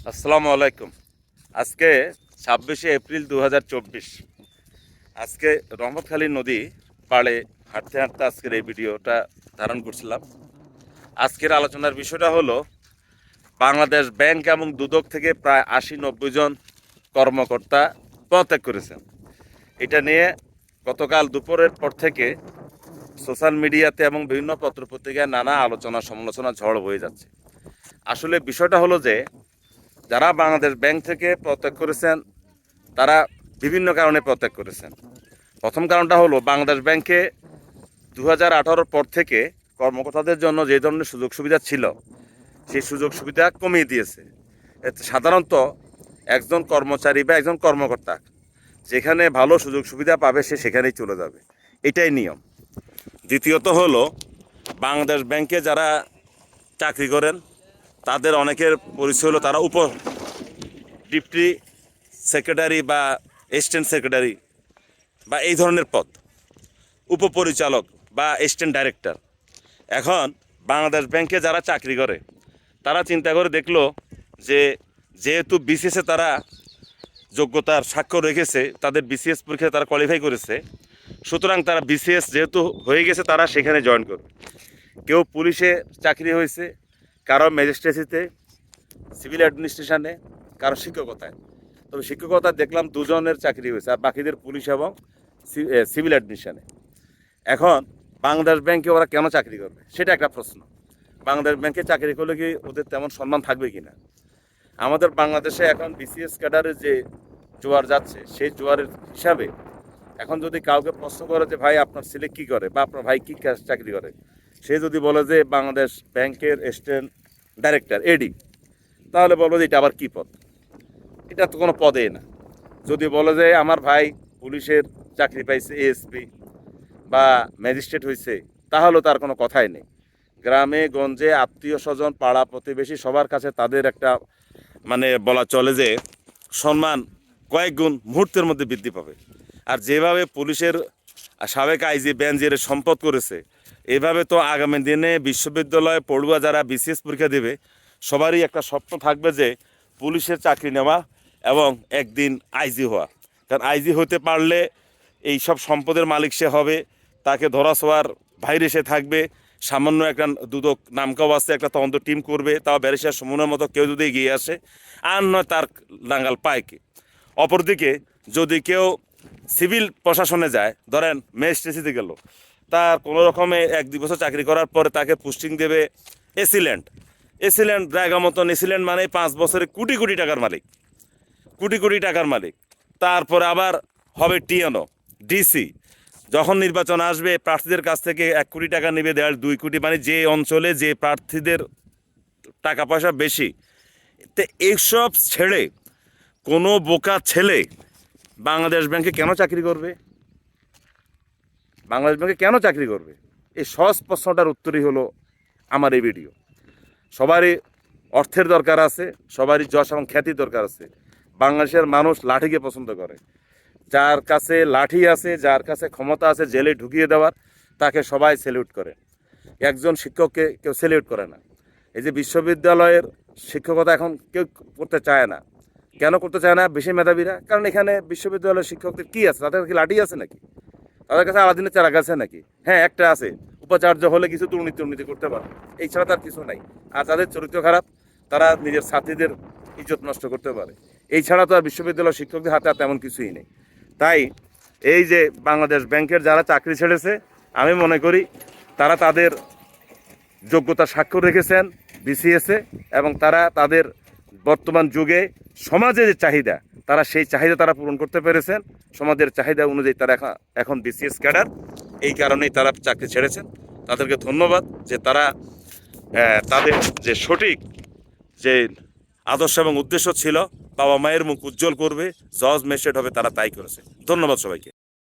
আসসালামু আলাইকুম। আজকে 26শে এপ্রিল 2024। আজকে রহমতখালী নদী পাড়ে হাঁটতে হাঁটতে আজকের এই ভিডিওটা ধারণ করছিলাম। আজকের আলোচনার বিষয়টা হলো বাংলাদেশ ব্যাংক এবং দুদক থেকে প্রায় 80-90 জন কর্মকর্তা পদত্যাগ করেছেন। এটা নিয়ে গতকাল দুপুরের পর থেকে সোশ্যাল মিডিয়াতে এবং বিভিন্ন পত্রপত্রিকায় নানা আলোচনা সমালোচনা ঝড় বয়ে যাচ্ছে। আসলে বিষয়টা হলো যে যারা বাংলাদেশ ব্যাংক থেকে পদত্যাগ করেছেন তারা বিভিন্ন কারণে পদত্যাগ করেছেন। প্রথম কারণটা হলো বাংলাদেশ ব্যাংকে 2018 পর থেকে কর্মকর্তাদের জন্য যে ধরনের সুযোগ সুবিধা ছিল সেই সুযোগ সুবিধা কমিয়ে দিয়েছে। এতে সাধারণত একজন কর্মচারী বা একজন কর্মকর্তা যেখানে ভালো সুযোগ সুবিধা পাবে সে সেখানেই চলে যাবে, এটাই নিয়ম। দ্বিতীয়ত হলো বাংলাদেশ ব্যাংকে যারা চাকরি করেন তাদের অনেকের পরিচয় হলো তারা ডিপটি সেক্রেটারি বা অ্যাসিস্ট্যান্ট সেক্রেটারি বা এই ধরনের পদ, উপপরিচালক বা অ্যাসিস্ট্যান্ট ডাইরেক্টর। এখন বাংলাদেশ ব্যাংকে যারা চাকরি করে তারা চিন্তা করে দেখলো যে যেহেতু বিসিএসে তারা যোগ্যতার স্বাক্ষর রেখেছে, তাদের বিসিএস পরীক্ষায় তারা কোয়ালিফাই করেছে, সুতরাং তারা বিসিএস যেহেতু হয়ে গেছে তারা সেখানে জয়েন করবে। কেউ পুলিশে চাকরি হয়েছে, কারো ম্যাজিস্ট্রেসিতে, সিভিল অ্যাডমিনিস্ট্রেশনে, কারো শিক্ষকতায়। তবে শিক্ষকতা দেখলাম 2 জনের চাকরি হয়েছে, আর বাকিদের পুলিশ এবং সিভিল অ্যাডমিনিস্ট্রেশনে। এখন বাংলাদেশ ব্যাংকে ওরা কেন চাকরি করবে সেটা একটা প্রশ্ন। বাংলাদেশ ব্যাংকে চাকরি করলে কি ওদের তেমন সম্মান থাকবে কিনা? আমাদের বাংলাদেশে এখন বিসিএস ক্যাডারের যে জোয়ার যাচ্ছে সেই জোয়ারের হিসাবে এখন যদি কাউকে প্রশ্ন করে যে ভাই আপনার ছেলে কী করে বা আপনার ভাই কী চাকরি করে, সে যদি বলে যে বাংলাদেশ ব্যাংকের অ্যাসিস্ট্যান্ট ডাইরেক্টর এডি, তাহলে বলবো যে এটা আবার কী পদ? এটা তো কোনো পদেই না। যদি বলে যে আমার ভাই পুলিশের চাকরি পাইছে, এএসপি বা ম্যাজিস্ট্রেট হয়েছে, তাহলেও তার কোনো কথাই নেই। গ্রামে গঞ্জে আত্মীয় স্বজন পাড়া প্রতিবেশী সবার কাছে তাদের একটা বলা চলে যে সম্মান কয়েক গুণ মুহূর্তের মধ্যে বৃদ্ধি পাবে। আর যেভাবে পুলিশের সাবেক আইজি বেনজির সম্পদ করেছে, এভাবে তো আগামী দিনে বিশ্ববিদ্যালয়ে পড়ুয়া যারা বিসিএস পরীক্ষা দেবে সবারই একটা স্বপ্ন থাকবে যে পুলিশের চাকরি নেওয়া এবং একদিন আইজি হওয়া। কারণ আইজি হতে পারলে এই সব সম্পদের মালিক সে হবে, তাকে ধরা ছোঁয়ার বাইরে সে থাকবে। সামান্য একটা দুদক নামকাও আছে, একটা তদন্ত টিম করবে, তাও ব্যারিস্টার সুমনের মতো কেউ যদি এগিয়ে আসে, আর নয় তার নাঙ্গাল পায় কে। অপরদিকে যদি কেউ সিভিল প্রশাসনে যায়, ধরেন ম্যাজিস্ট্রেসিতে গেল, তার কোনো রকমে 1-2 বছর চাকরি করার পরে তাকে পোস্টিং দেবে এসিল্যান্ড জায়গা মতন। এসিল্যান্ড মানে 5 বছরে কোটি কোটি টাকার মালিক, কোটি কোটি টাকার মালিক। তারপরে আবার হবে টিএনও, ডিসি। যখন নির্বাচন আসবে প্রার্থীদের কাছ থেকে 1 কোটি টাকা নেবে, 1.5-2 কোটি, মানে যে অঞ্চলে যে প্রার্থীদের টাকা পয়সা বেশি। তো এইসব ছেড়ে কোনো বোকা ছেলে বাংলাদেশ ব্যাংকে কেন চাকরি করবে? বাংলাদেশ ব্যাংকে কেন চাকরি করবে? এই সহজ প্রশ্নটার উত্তরই হলো আমার এই ভিডিও। সবারই অর্থের দরকার আছে, সবারই যশ এবং খ্যাতির দরকার আছে। বাংলাদেশের মানুষ লাঠিকে পছন্দ করে। যার কাছে লাঠি আছে, যার কাছে ক্ষমতা আছে জেলে ঢুকিয়ে দেওয়ার, তাকে সবাই স্যালিউট করে। একজন শিক্ষককে কেউ স্যালিউট করে না। এই যে বিশ্ববিদ্যালয়ের শিক্ষকতা এখন কেউ করতে চায় না। কেন করতে চায় না? বেশি মেধাবীরা। কারণ এখানে বিশ্ববিদ্যালয়ের শিক্ষকদের কী আছে? তাদের কি লাঠি আছে নাকি? তাদের কাছে আলাদিনের চারাক আছে নাকি? হ্যাঁ, একটা আছে, উপাচার্য হলে কিছু দুর্নীতি করতে পারে, এই ছাড়া তার কিছু নাই। আর তাদের চরিত্র খারাপ, তারা নিজের ছাত্রীদের ইজ্জত নষ্ট করতে পারে। এই ছাড়া তো আর বিশ্ববিদ্যালয় শিক্ষকদের হাতে আর তেমন কিছুই নেই। তাই এই যে বাংলাদেশ ব্যাংকের যারা চাকরি ছেড়েছে, আমি মনে করি তারা তাদের যোগ্যতার স্বাক্ষর রেখেছেন বিসিএসে, এবং তারা তাদের বর্তমান যুগে সমাজে যে চাহিদা, তারা সেই চাহিদা তারা পূরণ করতে পেরেছেন। সমাজের চাহিদা অনুযায়ী তারা এখন বিসিএস ক্যাডার, এই কারণেই তারা চাকরি ছেড়েছেন। তাদেরকে ধন্যবাদ যে তারা তাদের যে সঠিক যে আদর্শ এবং উদ্দেশ্য ছিল বাবা মায়ের মুখ উজ্জ্বল করবে, জজ ম্যাজিস্ট্রেট হবে, তারা তাই করেছে। ধন্যবাদ সবাইকে।